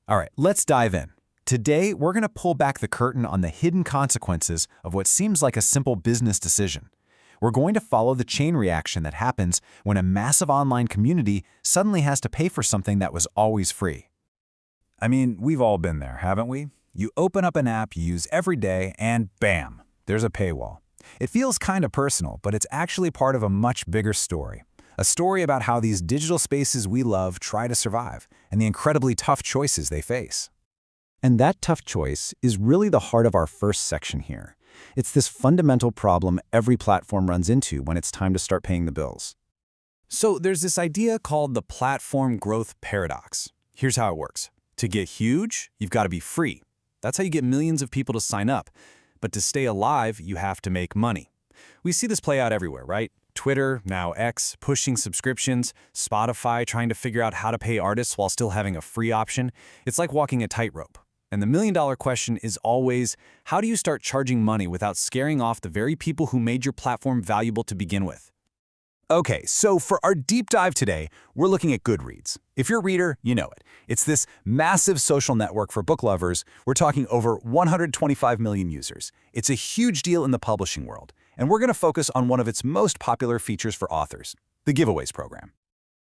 All right, let's dive in. Today, we're going to pull back the curtain on the hidden consequences of what seems like a simple business decision. We're going to follow the chain reaction that happens when a massive online community suddenly has to pay for something that was always free. I mean, we've all been there, haven't we? You open up an app you use every day and bam, there's a paywall. It feels kind of personal, but it's actually part of a much bigger story. A story about how these digital spaces we love try to survive and the incredibly tough choices they face. And that tough choice is really the heart of our first section here. It's this fundamental problem every platform runs into when it's time to start paying the bills. So there's this idea called the platform growth paradox. Here's how it works. To get huge, you've got to be free. That's how you get millions of people to sign up. But to stay alive, you have to make money. We see this play out everywhere, right? Twitter, now X, pushing subscriptions, Spotify trying to figure out how to pay artists while still having a free option. It's like walking a tightrope. And the million-dollar question is always, how do you start charging money without scaring off the very people who made your platform valuable to begin with? Okay, so for our deep dive today, we're looking at Goodreads. If you're a reader, you know it. It's this massive social network for book lovers. We're talking over 125 million users. It's a huge deal in the publishing world. And we're going to focus on one of its most popular features for authors, the giveaways program.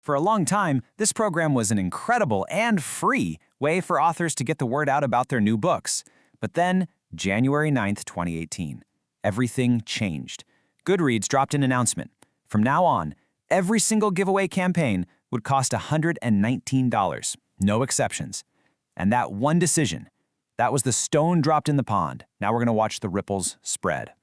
For a long time, this program was an incredible and free way for authors to get the word out about their new books. But then, January 9th, 2018, everything changed. Goodreads dropped an announcement. From now on, every single giveaway campaign would cost $119, no exceptions. And that one decision, that was the stone dropped in the pond. Now we're going to watch the ripples spread.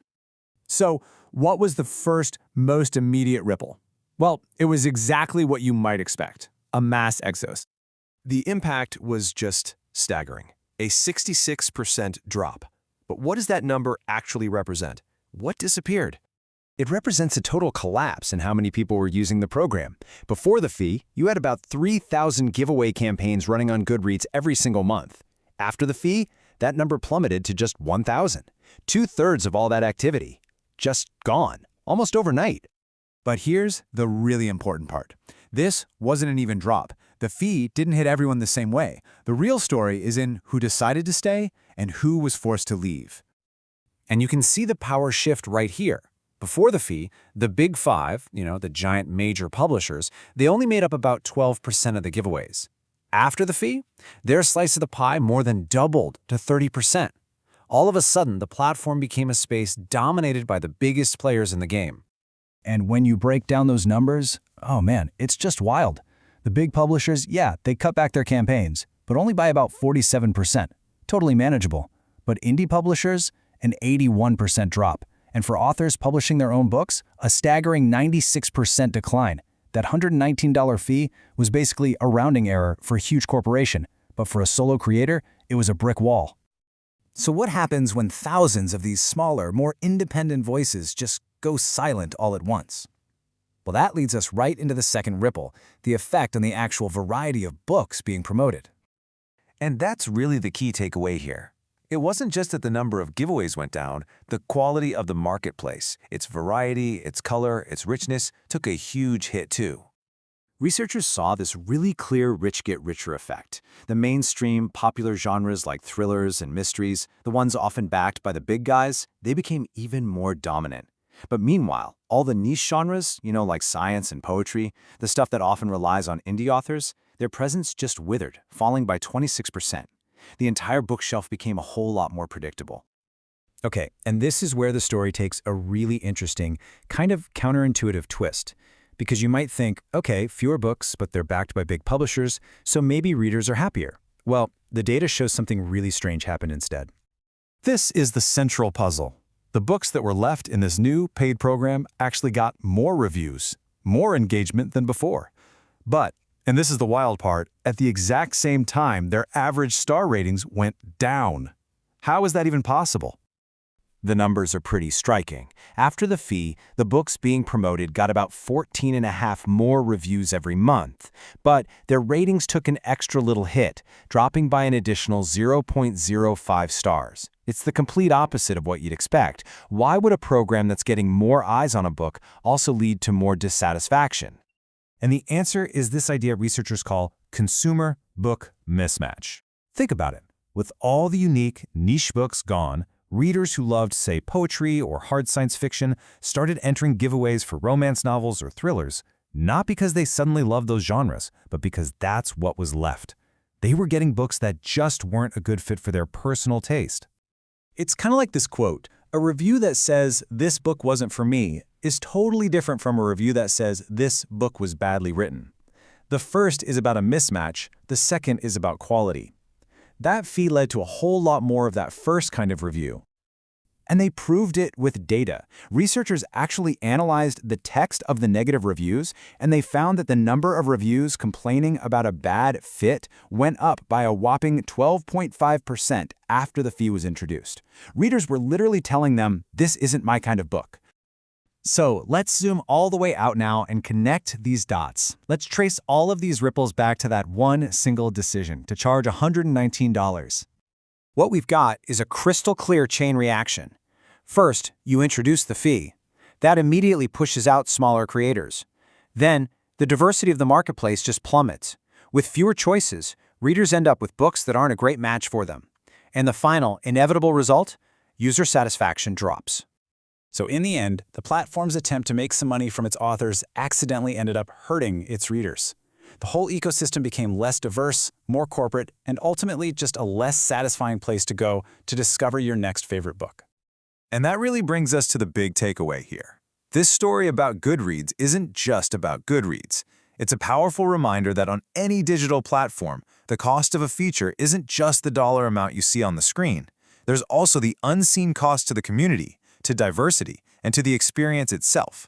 So, what was the first, most immediate ripple? Well, it was exactly what you might expect, a mass exodus. The impact was just staggering, a 66% drop. But what does that number actually represent? What disappeared? It represents a total collapse in how many people were using the program. Before the fee, you had about 3,000 giveaway campaigns running on Goodreads every single month. After the fee, that number plummeted to just 1,000. 2/3 of all that activity. Just gone, almost overnight. But here's the really important part. This wasn't an even drop. The fee didn't hit everyone the same way. The real story is in who decided to stay and who was forced to leave. And you can see the power shift right here. Before the fee, the big five, the giant major publishers, they only made up about 12% of the giveaways. After the fee, their slice of the pie more than doubled to 30%. All of a sudden, the platform became a space dominated by the biggest players in the game. And when you break down those numbers, oh man, it's just wild. The big publishers, yeah, they cut back their campaigns, but only by about 47%. Totally manageable. But indie publishers, an 81% drop. And for authors publishing their own books, a staggering 96% decline. That $119 fee was basically a rounding error for a huge corporation, but for a solo creator, it was a brick wall. So what happens when thousands of these smaller, more independent voices just go silent all at once? Well, that leads us right into the second ripple, the effect on the actual variety of books being promoted. And that's really the key takeaway here. It wasn't just that the number of giveaways went down, the quality of the marketplace, its variety, its color, its richness, took a huge hit too. Researchers saw this really clear rich-get-richer effect. The mainstream, popular genres like thrillers and mysteries, the ones often backed by the big guys, they became even more dominant. But meanwhile, all the niche genres, like science and poetry, the stuff that often relies on indie authors, their presence just withered, falling by 26%. The entire bookshelf became a whole lot more predictable. Okay, and this is where the story takes a really interesting, kind of counterintuitive twist. Because you might think, okay, fewer books, but they're backed by big publishers, so maybe readers are happier. Well, the data shows something really strange happened instead. This is the central puzzle. The books that were left in this new paid program actually got more reviews, more engagement than before. But, and this is the wild part, at the exact same time, their average star ratings went down. How is that even possible? The numbers are pretty striking. After the fee, the books being promoted got about 14.5 more reviews every month, but their ratings took an extra little hit, dropping by an additional 0.05 stars. It's the complete opposite of what you'd expect. Why would a program that's getting more eyes on a book also lead to more dissatisfaction? And the answer is this idea researchers call consumer-book mismatch. Think about it. With all the unique, niche books gone, readers who loved, say, poetry or hard science fiction started entering giveaways for romance novels or thrillers, not because they suddenly loved those genres, but because that's what was left. They were getting books that just weren't a good fit for their personal taste. It's kind of like this quote, a review that says, "This book wasn't for me," is totally different from a review that says, "This book was badly written." The first is about a mismatch, the second is about quality. That fee led to a whole lot more of that first kind of review. And they proved it with data. Researchers actually analyzed the text of the negative reviews, and they found that the number of reviews complaining about a bad fit went up by a whopping 12.5% after the fee was introduced. Readers were literally telling them, "This isn't my kind of book." So let's zoom all the way out now and connect these dots. Let's trace all of these ripples back to that one single decision to charge $119. What we've got is a crystal clear chain reaction. First, you introduce the fee. That immediately pushes out smaller creators. Then, the diversity of the marketplace just plummets. With fewer choices, readers end up with books that aren't a great match for them. And the final, inevitable result? User satisfaction drops. So in the end, the platform's attempt to make some money from its authors accidentally ended up hurting its readers. The whole ecosystem became less diverse, more corporate, and ultimately just a less satisfying place to go to discover your next favorite book. And that really brings us to the big takeaway here. This story about Goodreads isn't just about Goodreads. It's a powerful reminder that on any digital platform, the cost of a feature isn't just the dollar amount you see on the screen. There's also the unseen cost to the community, to diversity, and to the experience itself.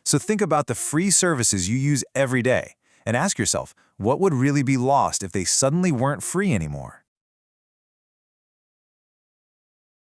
So think about the free services you use every day, and ask yourself, what would really be lost if they suddenly weren't free anymore?